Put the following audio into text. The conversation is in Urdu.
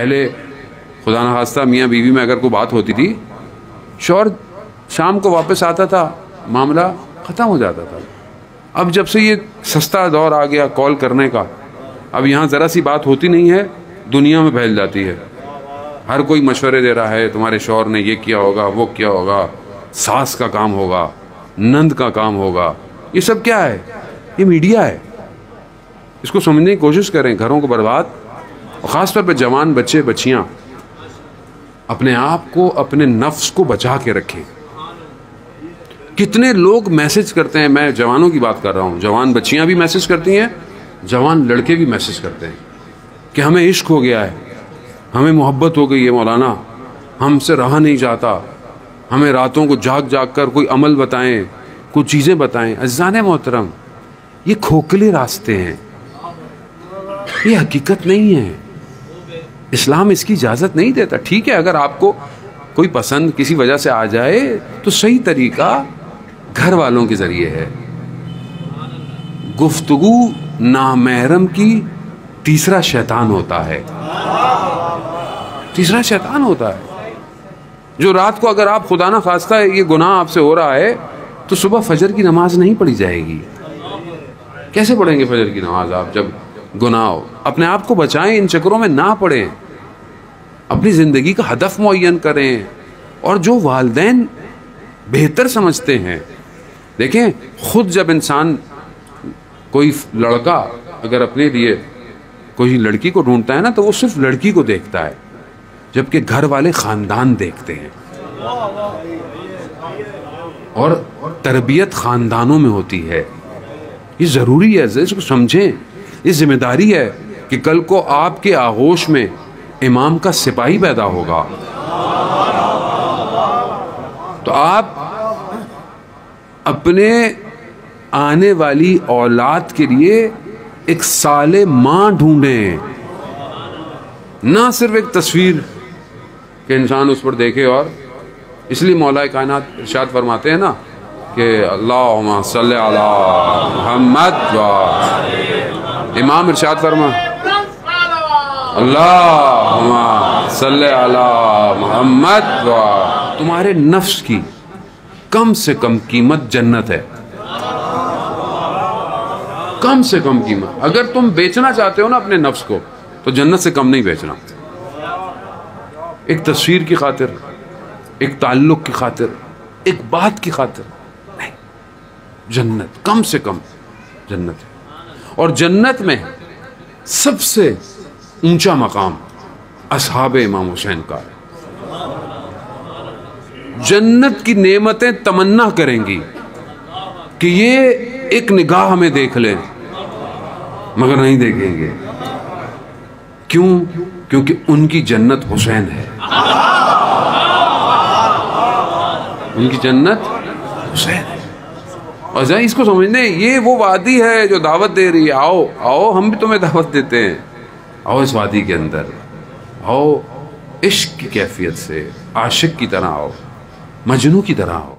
پہلے خدا نخواستہ میاں بیوی میں اگر کوئی بات ہوتی تھی، شوہر شام کو واپس آتا تھا، معاملہ ختم ہو جاتا تھا. اب جب سے یہ سستا دور آ گیا کال کرنے کا، اب یہاں ذرا سی بات ہوتی نہیں ہے، دنیا میں پھیل جاتی ہے. ہر کوئی مشورے دے رہا ہے، تمہارے شوہر نے یہ کیا ہوگا، وہ کیا ہوگا، ساس کا کام ہوگا، نند کا کام ہوگا. یہ سب کیا ہے؟ یہ میڈیا ہے. اس کو سمجھنے کی کوشش کریں. گھروں کو برباد، اور خاص طور پہ جوان بچے بچیاں اپنے آپ کو، اپنے نفس کو بچا کے رکھیں. کتنے لوگ میسج کرتے ہیں، میں جوانوں کی بات کر رہا ہوں، جوان بچیاں بھی میسج کرتی ہیں، جوان لڑکے بھی میسج کرتے ہیں کہ ہمیں عشق ہو گیا ہے، ہمیں محبت ہو گئی ہے مولانا، ہم سے رہا نہیں جاتا، ہمیں راتوں کو جاگ جاگ کر کوئی عمل بتائیں، کوئی چیزیں بتائیں. عزیزان محترم، یہ کھوکھلے راستے ہیں، یہ حقیقت نہیں ہے. اسلام اس کی اجازت نہیں دیتا. ٹھیک ہے، اگر آپ کو کوئی پسند کسی وجہ سے آ جائے تو صحیح طریقہ گھر والوں کے ذریعے ہے. گفتگو نامحرم کی تیسرا شیطان ہوتا ہے، تیسرا شیطان ہوتا ہے. جو رات کو اگر آپ خدا نہ خواستہ یہ گناہ آپ سے ہو رہا ہے تو صبح فجر کی نماز نہیں پڑھی جائے گی. کیسے پڑھیں گے فجر کی نماز آپ جب گناہ ہو؟ اپنے آپ کو بچائیں، ان چکروں میں نہ پڑیں، اپنی زندگی کا ہدف معین کریں. اور جو والدین بہتر سمجھتے ہیں، دیکھیں خود جب انسان کوئی لڑکا اگر اپنے لیے کوئی لڑکی کو ڈھونڈتا ہے نا تو وہ صرف لڑکی کو دیکھتا ہے، جبکہ گھر والے خاندان دیکھتے ہیں. اور تربیت خاندانوں میں ہوتی ہے. یہ ضروری ہے، اس کو سمجھیں. یہ ذمہ داری ہے کہ کل کو آپ کے آغوش میں امام کا سپاہی پیدا ہوگا تو آپ اپنے آنے والی اولاد کے لیے ایک صالح ماں ڈھونڈیں، نہ صرف ایک تصویر کہ انسان اس پر دیکھے. اور اس لیے مولا کائنات ارشاد فرماتے ہیں نا کہ اللہم صلی علی محمد و امام ارشاد فرما اللہم صلی علی محمد و. تمہارے نفس کی کم سے کم قیمت جنت ہے، کم سے کم قیمت. اگر تم بیچنا چاہتے ہو نا اپنے نفس کو تو جنت سے کم نہیں بیچنا. ایک تصویر کی خاطر، ایک تعلق کی خاطر، ایک بات کی خاطر نہیں. جنت کم سے کم جنت ہے. اور جنت میں سب سے اونچا مقام اصحاب امام حسین کا ہے. جنت کی نعمتیں تمنا کریں گی کہ یہ ایک نگاہ ہمیں دیکھ لیں، مگر نہیں دیکھیں گے. کیوں؟ کیونکہ ان کی جنت حسین ہے، ان کی جنت حسین ہے. اور ذرا اس کو سمجھنے، یہ وہ وادی ہے جو دعوت دے رہی ہے. آؤ آؤ، ہم بھی تمہیں دعوت دیتے ہیں. آؤ اس وادی کے اندر، آؤ عشق کی کیفیت سے عاشق کی طرح آؤ، مجنوں کی طرح آؤ.